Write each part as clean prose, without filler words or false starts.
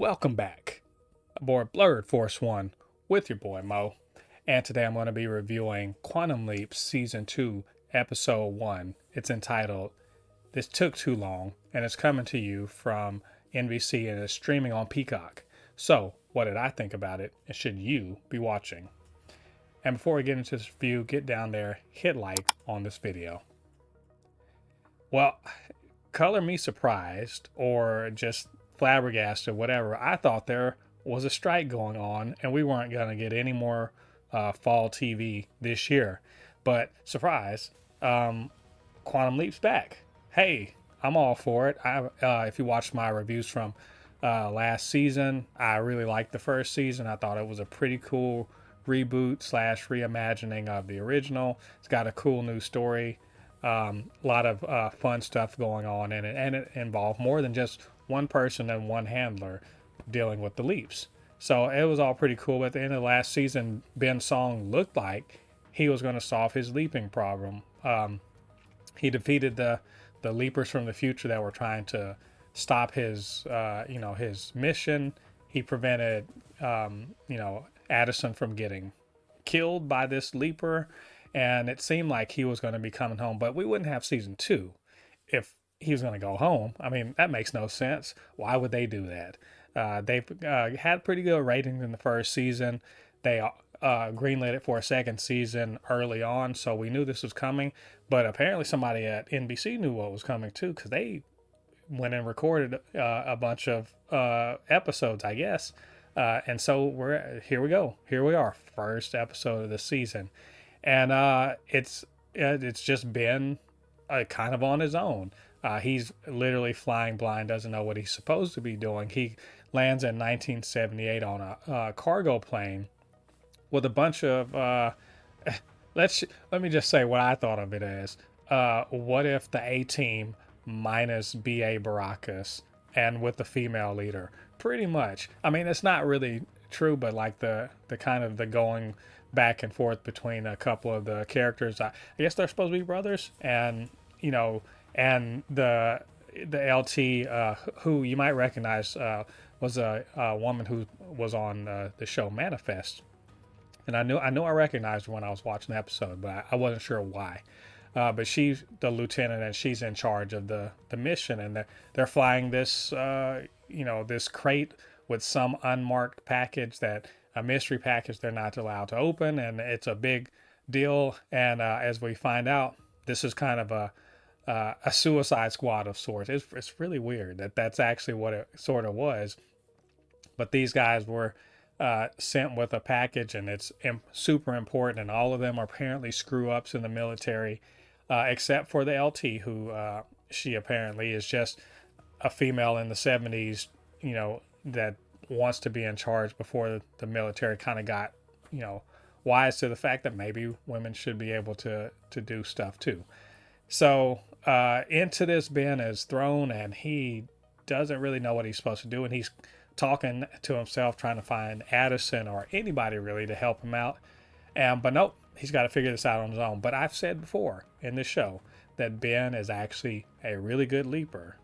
Welcome back aboard Blurred Force One with your boy Mo. And today I'm going to be reviewing Quantum Leap Season 2, Episode 1. It's entitled This Took Too Long, and it's coming to you from NBC and is streaming on Peacock. So, what did I think about it, and should you be watching? And before we get into this review, get down there, hit like on this video. Well, color me surprised or just flabbergasted, whatever. I thought there was a strike going on and we weren't going to get any more fall TV this year. But surprise, Quantum Leap's back. Hey, I'm all for it. If you watched my reviews from last season, I really liked the first season. I thought it was a pretty cool reboot slash reimagining of the original. It's got a cool new story. A lot of fun stuff going on in it, and it involved more than just one person and one handler dealing with the leaps. So it was all pretty cool. At the end of the last season, Ben Song looked like he was going to solve his leaping problem. He defeated the leapers from the future that were trying to stop his his mission. He prevented Addison from getting killed by this leaper, and it seemed like he was going to be coming home. But we wouldn't have season 2 if he was going to go home. I mean, that makes no sense. Why would they do that? They've had pretty good ratings in the first season. They greenlit it for a second season early on, so we knew this was coming. But apparently somebody at NBC knew what was coming too, because they went and recorded a bunch of episodes, I guess. And so here we go. Here we are, first episode of the season. And it's just been kind of on his own. He's literally flying blind, doesn't know what he's supposed to be doing. He lands in 1978 on a cargo plane with a bunch of let me just say what I thought of it as. What if the A team minus B.A. Baracus and with the female leader? Pretty much. I mean, it's not really true, but like the kind of the going back and forth between a couple of the characters. I guess they're supposed to be brothers, and and the LT who you might recognize was a woman who was on the show Manifest, and I knew I recognized her when I was watching the episode, but I wasn't sure why. But she's the lieutenant, and she's in charge of the mission, and they're flying this this crate with some unmarked package, that a mystery package they're not allowed to open, and it's a big deal. And as we find out, this is kind of a Suicide Squad of sorts. It's really weird that that's actually what it sort of was. But these guys were sent with a package, and it's super important, and all of them are apparently screw ups in the military, except for the LT, who she apparently is just a female in the 70s, that wants to be in charge before the military kind of got, wise to the fact that maybe women should be able to do stuff too. So into this, Ben is thrown, and he doesn't really know what he's supposed to do, and he's talking to himself, trying to find Addison or anybody really to help him out. But nope, he's got to figure this out on his own. But I've said before in this show that Ben is actually a really good leaper,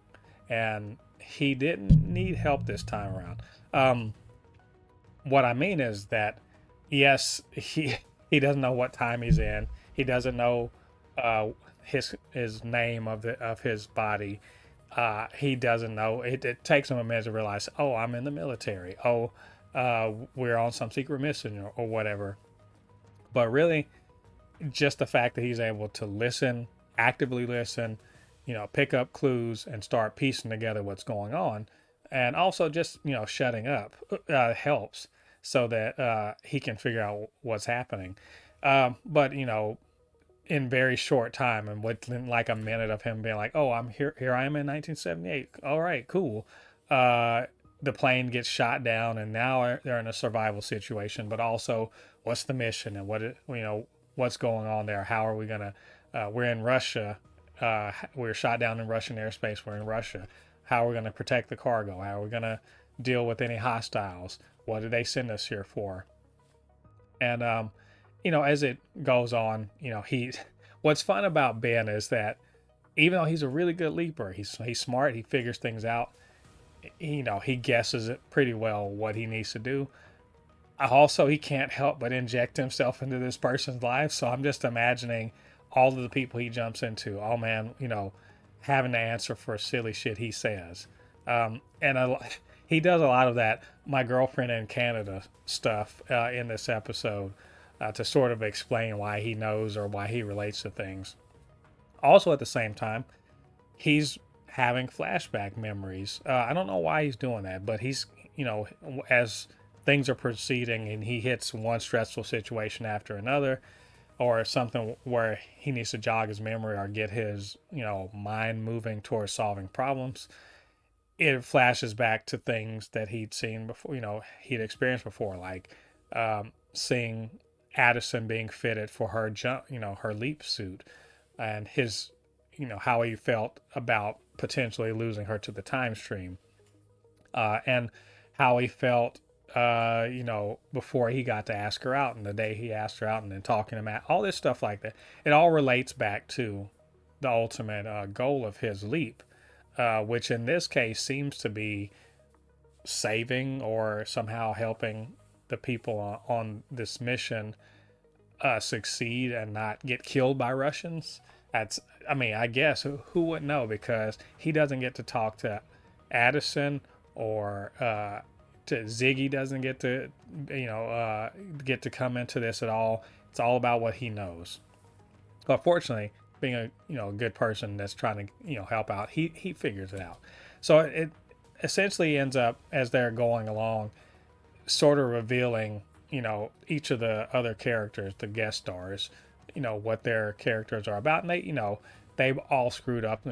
and he didn't need help this time around. What I mean is that, yes, he doesn't know what time he's in. He doesn't know his name of his body. He doesn't know. It takes him a minute to realize, oh, I'm in the military. Oh, we're on some secret mission or whatever. But really, just the fact that he's able to listen, actively listen, pick up clues and start piecing together what's going on, and also just shutting up helps, so that he can figure out what's happening. But in very short time, and within like a minute of him being like, oh, I'm here I am in 1978, all right, cool, the plane gets shot down, and now they're in a survival situation. But also, what's the mission, and what's going on there? How are we gonna we're in Russia, we're shot down in Russian airspace, we're in Russia. How are we going to protect the cargo? How are we going to deal with any hostiles? What did they send us here for? And as it goes on, what's fun about Ben is that even though he's a really good leaper, he's smart, he figures things out, he guesses it pretty well what he needs to do. Also, he can't help but inject himself into this person's life. So I'm just imagining all of the people he jumps into. Oh man, having to answer for silly shit he says. And he does a lot of that my girlfriend in Canada stuff in this episode to sort of explain why he knows or why he relates to things. Also, at the same time, he's having flashback memories. I don't know why he's doing that, but he's, as things are proceeding and he hits one stressful situation after another, or something where he needs to jog his memory or get his, mind moving towards solving problems, it flashes back to things that he'd seen before, he'd experienced before, like seeing Addison being fitted for her jump, her leap suit, and his, how he felt about potentially losing her to the time stream, and how he felt, before he got to ask her out and the day he asked her out and then talking to Matt, all this stuff like that. It all relates back to the ultimate goal of his leap, which in this case seems to be saving or somehow helping the people on this mission succeed and not get killed by Russians. I guess who wouldn't know, because he doesn't get to talk to Addison, or to Ziggy doesn't get to, get to come into this at all. It's all about what he knows. But fortunately, being a good person that's trying to help out, he figures it out. So it essentially ends up, as they're going along, sort of revealing each of the other characters, the guest stars, what their characters are about, and they've all screwed up,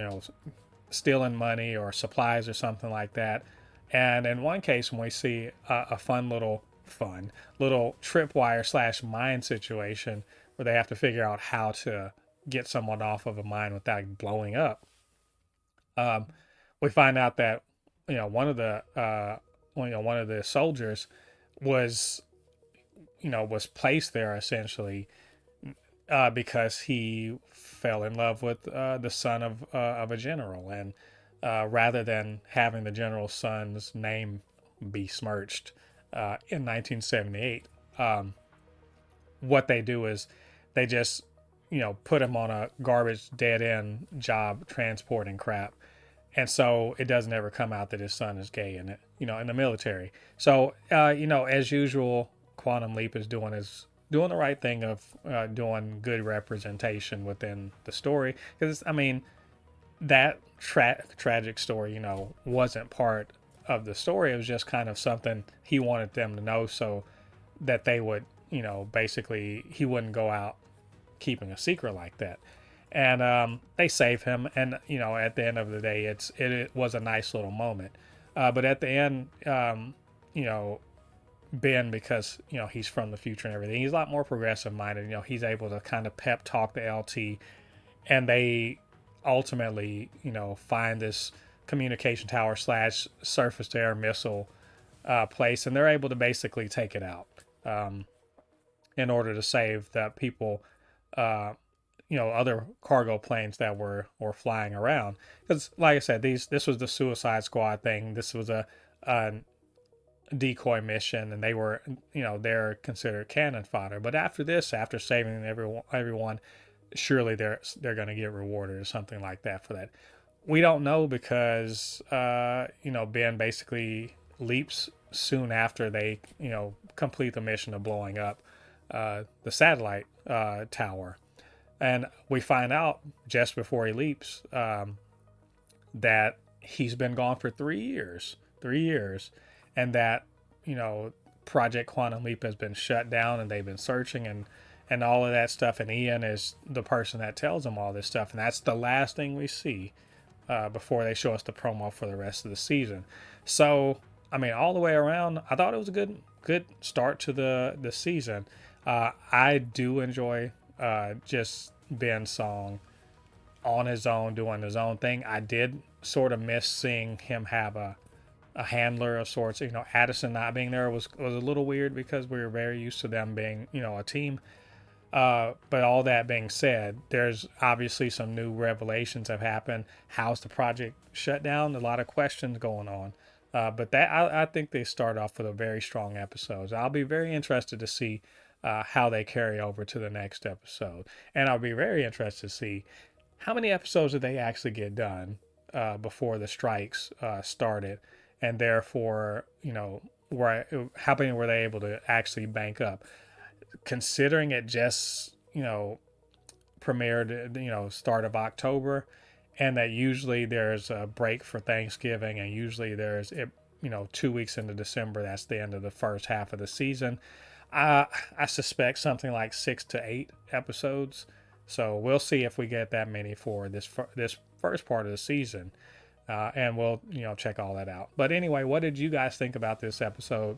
stealing money or supplies or something like that. And in one case, when we see a fun little tripwire slash mine situation where they have to figure out how to get someone off of a mine without blowing up, um, we find out that one of the soldiers was was placed there essentially because he fell in love with the son of a general, and rather than having the general's son's name be smirched in 1978, what they do is they just put him on a garbage dead end job transporting crap, and so it doesn't ever come out that his son is gay in it, in the military. So as usual, Quantum Leap is doing the right thing of doing good representation within the story, because that tragic story, wasn't part of the story. It was just kind of something he wanted them to know, so that they would, basically he wouldn't go out keeping a secret like that. And they save him, and at the end of the day, it was a nice little moment. But at the end, Ben, because he's from the future and everything, he's a lot more progressive minded. He's able to kind of pep talk the LT, and they ultimately find this communication tower slash surface to air missile place, and they're able to basically take it out in order to save the people, other cargo planes that were flying around. Because like I said, this was the Suicide Squad thing. This was a decoy mission, and they were they're considered cannon fodder. But after this, after saving everyone, surely they're going to get rewarded or something like that for that. We don't know, because Ben basically leaps soon after they complete the mission of blowing up the satellite tower, and we find out just before he leaps that he's been gone for 3 years. 3 years. And that Project Quantum Leap has been shut down, and they've been searching and all of that stuff, and Ian is the person that tells them all this stuff, and that's the last thing we see before they show us the promo for the rest of the season. So all the way around, I thought it was a good start to the season. I do enjoy just Ben's song on his own, doing his own thing. I did sort of miss seeing him have a handler of sorts. Addison not being there was a little weird, because we were very used to them being a team. But all that being said, there's obviously some new revelations have happened. How's the project shut down? A lot of questions going on. But that I think they start off with a very strong episodes. I'll be very interested to see how they carry over to the next episode, and I'll be very interested to see how many episodes did they actually get done before the strikes started, and therefore, how many were they able to actually bank up, considering it just premiered start of October, and that usually there's a break for Thanksgiving, and usually there's 2 weeks into December. That's the end of the first half of the season. I suspect something like 6 to 8 episodes. So we'll see if we get that many for this first part of the season, and we'll check all that out. But anyway, what did you guys think about this episode?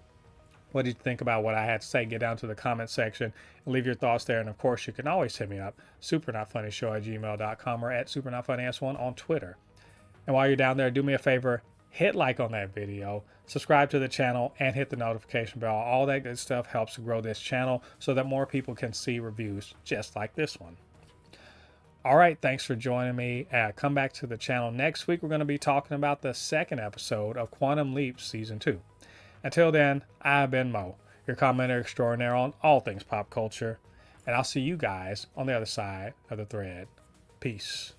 What did you think about what I had to say? Get down to the comment section and leave your thoughts there. And of course, you can always hit me up, supernotfunnyshow@gmail.com or at supernotfunnys1 on Twitter. And while you're down there, do me a favor, hit like on that video, subscribe to the channel, and hit the notification bell. All that good stuff helps grow this channel so that more people can see reviews just like this one. All right, thanks for joining me. Come back to the channel next week. We're going to be talking about the second episode of Quantum Leap Season 2. Until then, I've been Mo, your commenter extraordinaire on all things pop culture, and I'll see you guys on the other side of the thread. Peace.